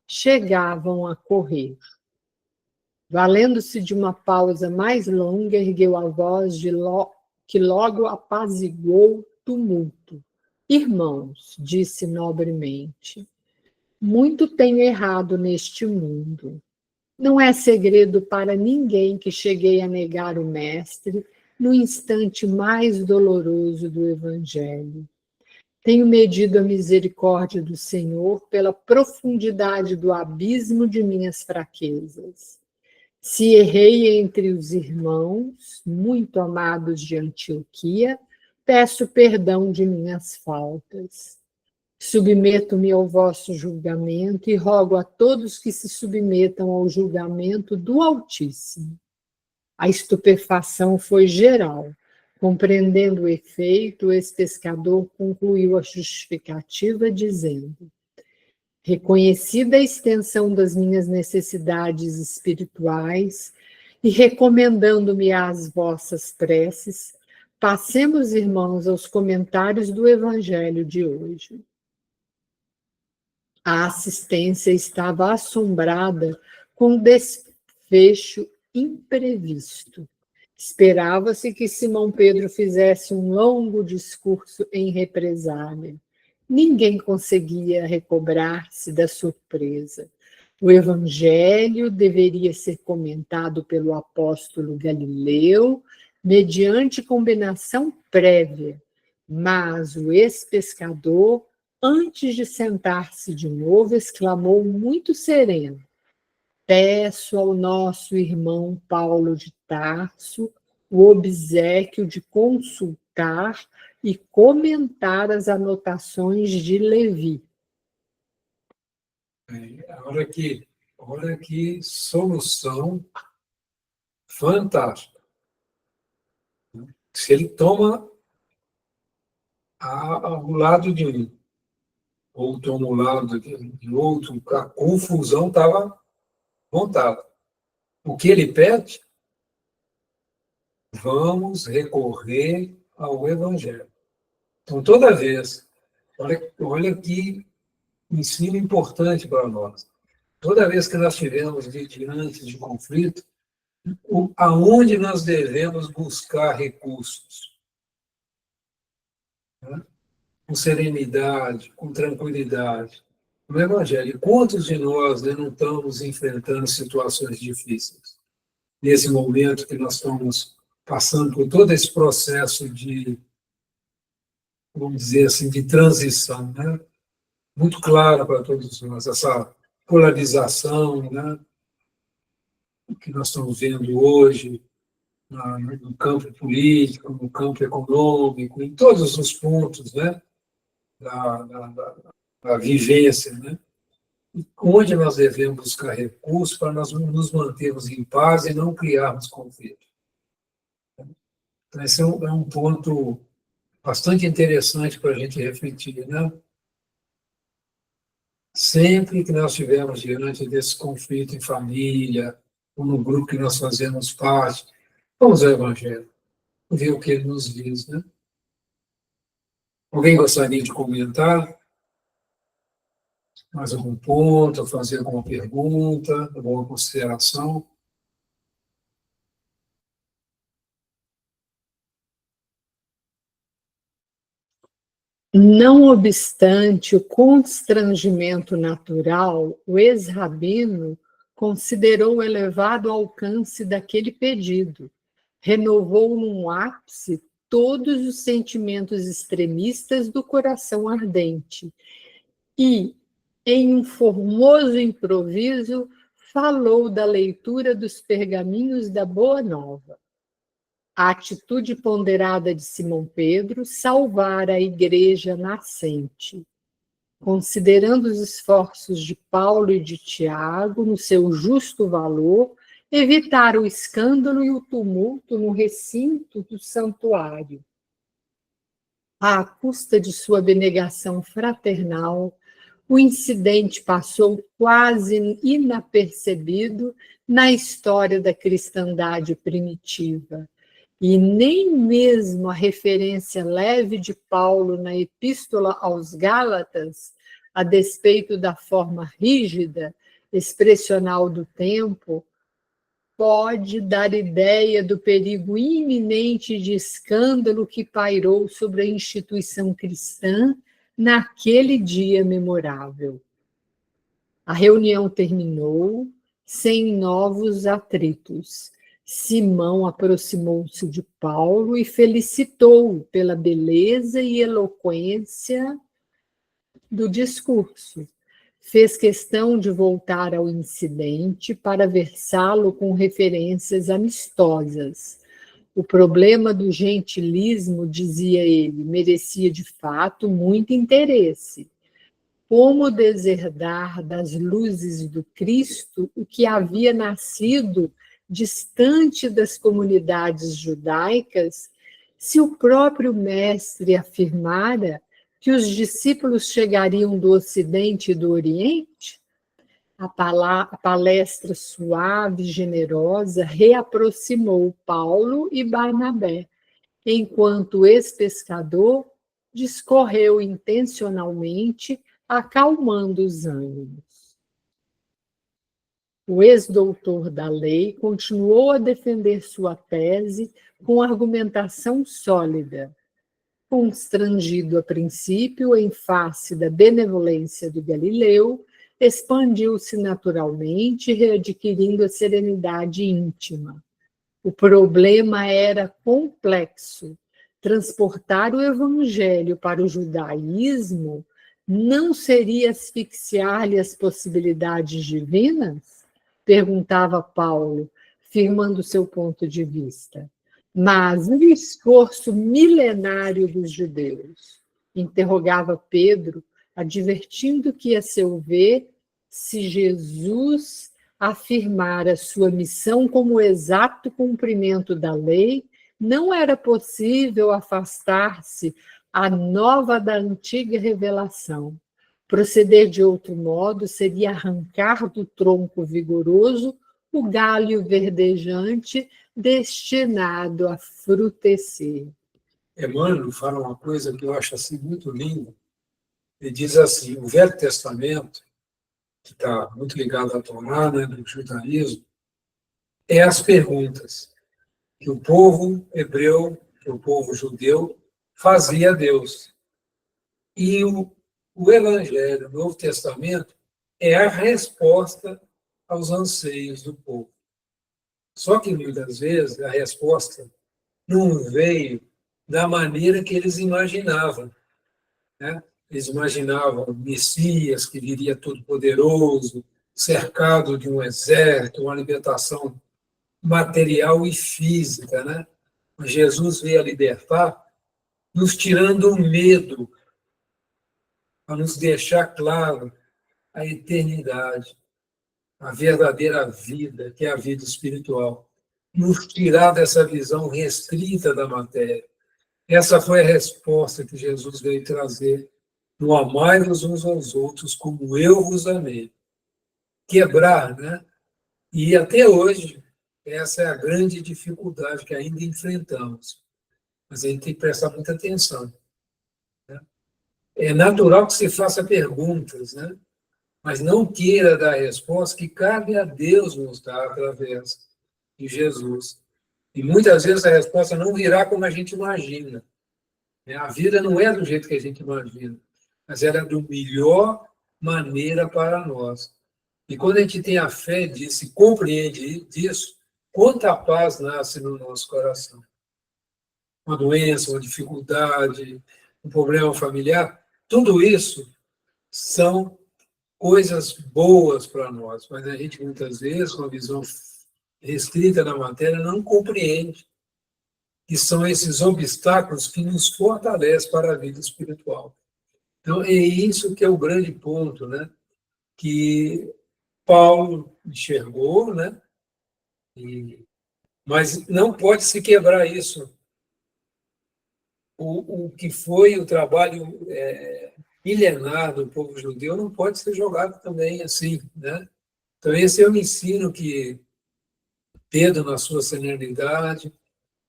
chegavam a correr. Valendo-se de uma pausa mais longa, ergueu a voz que logo apaziguou o tumulto. Irmãos, disse nobremente, muito tenho errado neste mundo. Não é segredo para ninguém que cheguei a negar o Mestre no instante mais doloroso do Evangelho. Tenho medido a misericórdia do Senhor pela profundidade do abismo de minhas fraquezas. Se errei entre os irmãos, muito amados de Antioquia, peço perdão de minhas faltas. Submeto-me ao vosso julgamento e rogo a todos que se submetam ao julgamento do Altíssimo. A estupefação foi geral. Compreendendo o efeito, o ex-pescador concluiu a justificativa dizendo: reconhecida a extensão das minhas necessidades espirituais e recomendando-me às vossas preces, passemos, irmãos, aos comentários do Evangelho de hoje. A assistência estava assombrada com um desfecho imprevisto. Esperava-se que Simão Pedro fizesse um longo discurso em represália. Ninguém conseguia recobrar-se da surpresa. O Evangelho deveria ser comentado pelo apóstolo Galileu, mediante combinação prévia, mas o ex-pescador, antes de sentar-se de novo, exclamou muito sereno: peço ao nosso irmão Paulo de Tarso o obséquio de consultar e comentar as anotações de Levi. Olha que solução fantástica. Se ele toma ao lado de um, ou toma o lado de outro, a confusão estava montada. O que ele pede? Vamos recorrer ao Evangelho. Então, toda vez, olha que ensino importante para nós. Toda vez que nós estivermos diante de conflito, aonde nós devemos buscar recursos? Né? Com serenidade, com tranquilidade. No Evangelho, quantos de nós não estamos enfrentando situações difíceis? Nesse momento que nós estamos passando por todo esse processo de, vamos dizer assim, de transição, né? Muito clara para todos nós, essa polarização, né? Que nós estamos vendo hoje no campo político, no campo econômico, em todos os pontos, né? da vivência, né? Onde nós devemos buscar recursos para nós nos mantermos em paz e não criarmos conflito. Então, esse é um ponto bastante interessante para a gente refletir, né? Sempre que nós estivermos diante desse conflito em família, ou no grupo que nós fazemos parte, vamos ao Evangelho, ver o que ele nos diz, né? Alguém gostaria de comentar mais algum ponto, fazer alguma pergunta, alguma consideração? Não obstante o constrangimento natural, o ex-rabino considerou o elevado alcance daquele pedido, renovou num ápice todos os sentimentos extremistas do coração ardente e, em um formoso improviso, falou da leitura dos pergaminhos da Boa Nova. A atitude ponderada de Simão Pedro salvara a igreja nascente. Considerando os esforços de Paulo e de Tiago no seu justo valor, evitaram o escândalo e o tumulto no recinto do santuário. À custa de sua abnegação fraternal, o incidente passou quase inapercebido na história da cristandade primitiva. E nem mesmo a referência leve de Paulo na Epístola aos Gálatas, a despeito da forma rígida, expressional do tempo, pode dar ideia do perigo iminente de escândalo que pairou sobre a instituição cristã naquele dia memorável. A reunião terminou sem novos atritos. Simão aproximou-se de Paulo e felicitou-o pela beleza e eloquência do discurso. Fez questão de voltar ao incidente para versá-lo com referências amistosas. O problema do gentilismo, dizia ele, merecia de fato muito interesse. Como deserdar das luzes do Cristo o que havia nascido distante das comunidades judaicas, se o próprio Mestre afirmara que os discípulos chegariam do Ocidente e do Oriente? A palestra suave e generosa reaproximou Paulo e Barnabé, enquanto o ex-pescador discorreu intencionalmente, acalmando os ânimos. O ex-doutor da lei continuou a defender sua tese com argumentação sólida. Constrangido a princípio em face da benevolência do Galileu, expandiu-se naturalmente, readquirindo a serenidade íntima. O problema era complexo. Transportar o evangelho para o judaísmo não seria asfixiar-lhe as possibilidades divinas? Perguntava Paulo, firmando seu ponto de vista. Mas o esforço milenário dos judeus? Interrogava Pedro, advertindo que, a seu ver, se Jesus afirmara sua missão como exato cumprimento da lei, não era possível afastar-se a nova da antiga revelação. Proceder de outro modo seria arrancar do tronco vigoroso o galho verdejante destinado a frutecer. Emmanuel fala uma coisa que eu acho assim muito linda. Ele diz assim: o Velho Testamento, que está muito ligado à Torá, né, do judaísmo, é as perguntas que o povo hebreu, que o povo judeu fazia a Deus. E o Evangelho, o Novo Testamento, é a resposta aos anseios do povo. Só que, muitas vezes, a resposta não veio da maneira que eles imaginavam, né? Eles imaginavam o Messias, que viria todo-poderoso, cercado de um exército, uma libertação material e física, né? Mas Jesus veio a libertar, nos tirando o medo, para nos deixar claro a eternidade, a verdadeira vida, que é a vida espiritual. Nos tirar dessa visão restrita da matéria. Essa foi a resposta que Jesus veio trazer no amai-vos uns aos outros como eu vos amei. Quebrar, né? E até hoje, essa é a grande dificuldade que ainda enfrentamos. Mas a gente tem que prestar muita atenção. Né? É natural que se faça perguntas, né? Mas não queira dar a resposta que cabe a Deus nos dar através de Jesus. E muitas vezes a resposta não virá como a gente imagina. A vida não é do jeito que a gente imagina, mas ela é da melhor maneira para nós. E quando a gente tem a fé disso e compreende disso, quanta paz nasce no nosso coração. Uma doença, uma dificuldade, um problema familiar, tudo isso são coisas boas para nós, mas a gente muitas vezes, com a visão restrita da matéria, não compreende que são esses obstáculos que nos fortalecem para a vida espiritual. Então, é isso que é o grande ponto, né? Que Paulo enxergou, né? Mas não pode se quebrar isso. O que foi o trabalho milenar do povo judeu não pode ser jogado também assim, né? Então, esse é o ensino que Pedro, na sua serenidade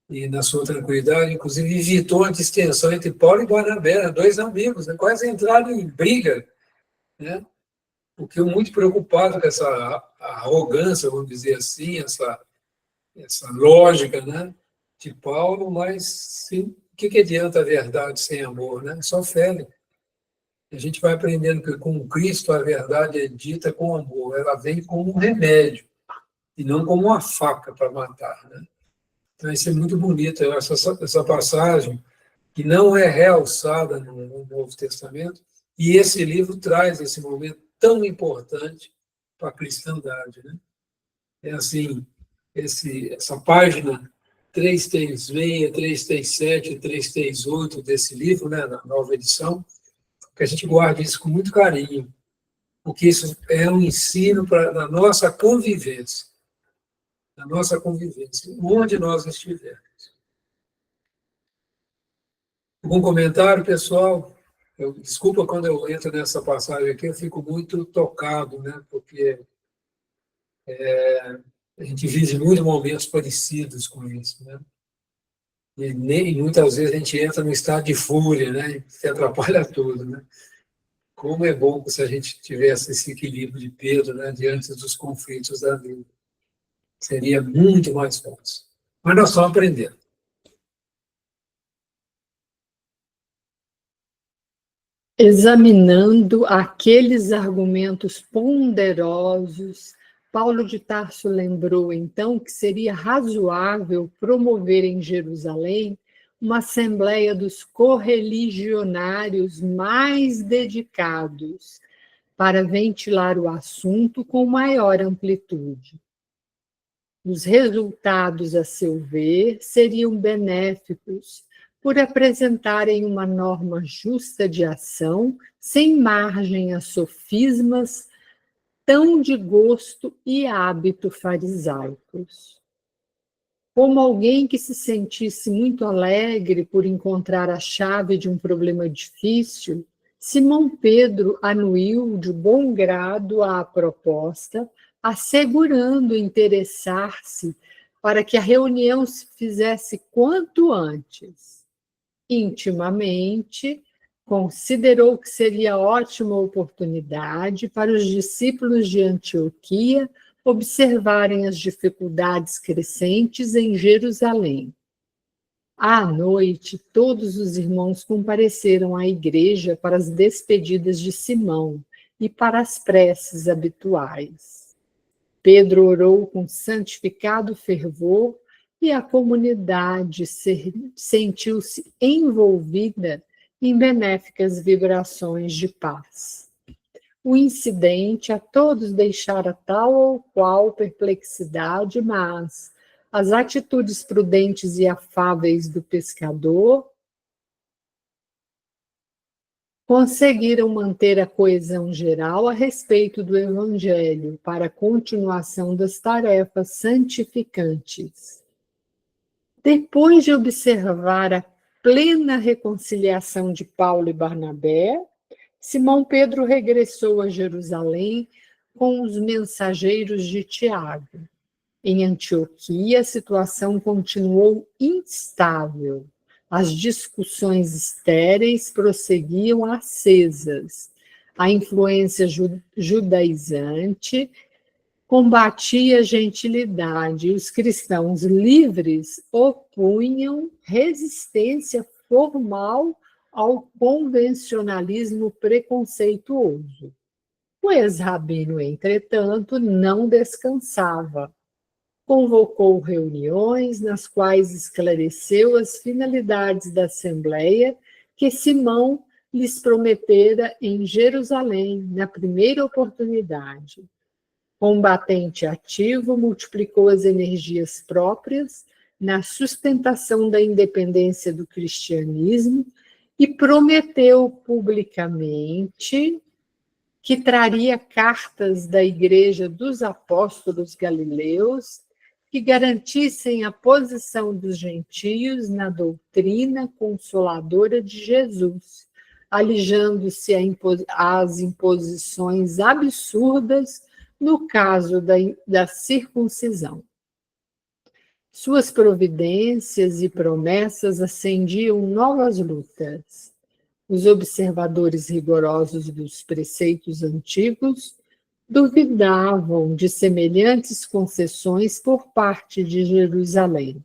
e na sua tranquilidade, inclusive evitou a distensão entre Paulo e Barnabé, dois amigos, né? Quase entraram em briga, né? Porque eu muito preocupado com essa arrogância, vamos dizer assim, essa lógica, né, de Paulo, mas sim, o que adianta a verdade sem amor, né? Só fé. Né? A gente vai aprendendo que com Cristo a verdade é dita com amor, ela vem como um remédio e não como uma faca para matar, né? Então isso é muito bonito, essa passagem que não é realçada no Novo Testamento, e esse livro traz esse momento tão importante para a cristandade, né? É assim, essa página 336, 337, 338 desse livro, né, na nova edição, que a gente guarde isso com muito carinho, porque isso é um ensino da nossa convivência, onde nós estivermos. Algum comentário, pessoal? Desculpa quando eu entro nessa passagem aqui, eu fico muito tocado, né, porque a gente vive muitos momentos parecidos com isso, né? E muitas vezes a gente entra num estado de fúria, né? Que atrapalha tudo, né? Como é bom se a gente tivesse esse equilíbrio de Pedro, né? Diante dos conflitos da vida. Seria muito mais fácil. Mas nós estamos aprendendo. Examinando aqueles argumentos ponderosos, Paulo de Tarso lembrou então que seria razoável promover em Jerusalém uma assembleia dos correligionários mais dedicados para ventilar o assunto com maior amplitude. Os resultados, a seu ver, seriam benéficos por apresentarem uma norma justa de ação, sem margem a sofismas tão de gosto e hábito farisaicos. Como alguém que se sentisse muito alegre por encontrar a chave de um problema difícil, Simão Pedro anuiu de bom grado à proposta, assegurando interessar-se para que a reunião se fizesse quanto antes. Intimamente, considerou que seria ótima oportunidade para os discípulos de Antioquia observarem as dificuldades crescentes em Jerusalém. À noite, todos os irmãos compareceram à igreja para as despedidas de Simão e para as preces habituais. Pedro orou com santificado fervor e a comunidade sentiu-se envolvida em benéficas vibrações de paz. O incidente a todos deixara tal ou qual perplexidade, mas as atitudes prudentes e afáveis do pescador conseguiram manter a coesão geral a respeito do Evangelho para a continuação das tarefas santificantes. Depois de observar a plena reconciliação de Paulo e Barnabé, Simão Pedro regressou a Jerusalém com os mensageiros de Tiago. Em Antioquia, a situação continuou instável. As discussões estéreis prosseguiam acesas. A influência judaizante combatia a gentilidade e os cristãos livres opunham resistência formal ao convencionalismo preconceituoso. O ex-rabino, entretanto, não descansava. Convocou reuniões nas quais esclareceu as finalidades da Assembleia que Simão lhes prometera em Jerusalém, na primeira oportunidade. Combatente ativo, multiplicou as energias próprias na sustentação da independência do cristianismo e prometeu publicamente que traria cartas da Igreja dos Apóstolos Galileus que garantissem a posição dos gentios na doutrina consoladora de Jesus, alijando-se às imposições absurdas no caso da circuncisão. Suas providências e promessas acendiam novas lutas. Os observadores rigorosos dos preceitos antigos duvidavam de semelhantes concessões por parte de Jerusalém.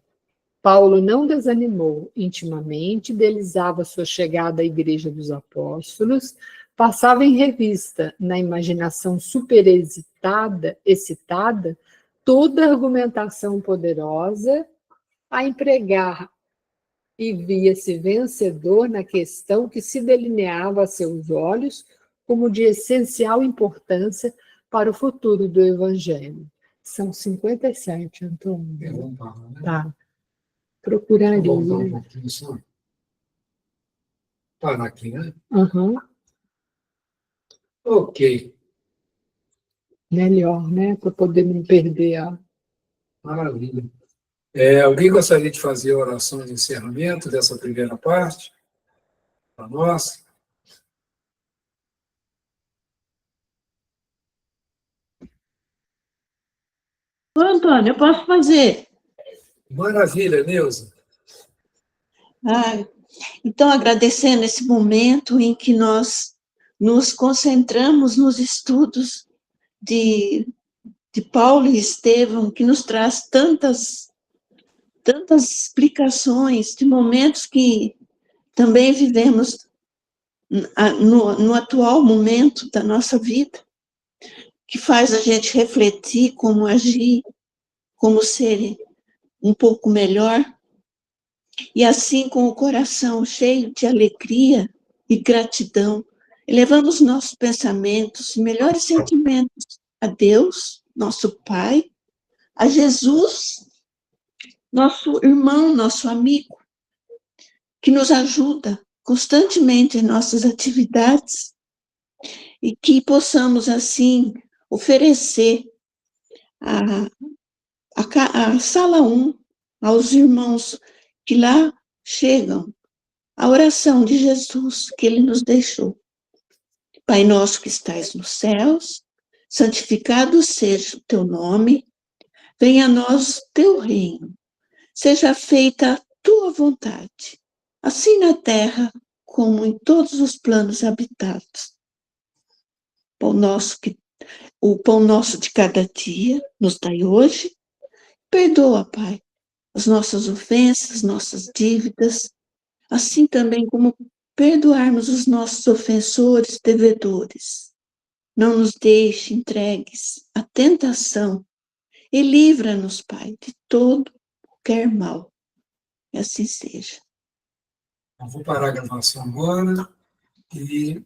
Paulo não desanimou. Intimamente idealizava sua chegada à Igreja dos Apóstolos, passava em revista, na imaginação excitada, toda argumentação poderosa a empregar e via-se vencedor na questão que se delineava a seus olhos como de essencial importância para o futuro do Evangelho. São 57, Antônio. Vamos parar, né? Tá. Procuraria. Vamos voltar um pouquinho só. Parar aqui, né? Uhum. Ok, Melhor, né? Para poder não perder a. maravilha. Alguém gostaria de fazer a oração de encerramento dessa primeira parte? Para nós? Ô, Antônio, eu posso fazer. Maravilha, Neuza. Ah, então, agradecendo esse momento em que nós nos concentramos nos estudos de Paulo e Estevão, que nos traz tantas explicações de momentos que também vivemos no atual momento da nossa vida, que faz a gente refletir como agir, como ser um pouco melhor, e assim com o coração cheio de alegria e gratidão, elevamos nossos pensamentos e melhores sentimentos a Deus, nosso Pai, a Jesus, nosso irmão, nosso amigo, que nos ajuda constantemente em nossas atividades e que possamos, assim, oferecer a sala 1 aos irmãos que lá chegam, a oração de Jesus que ele nos deixou. Pai nosso que estais nos céus, santificado seja o teu nome, venha a nós o teu reino, seja feita a tua vontade, assim na terra como em todos os planos habitados. O pão nosso de cada dia nos dai hoje. Perdoa, Pai, as nossas ofensas, nossas dívidas, assim também como perdoarmos os nossos ofensores, devedores. Não nos deixe entregues à tentação e livra-nos, Pai, de todo qualquer mal. E assim seja. Eu vou parar a gravação agora e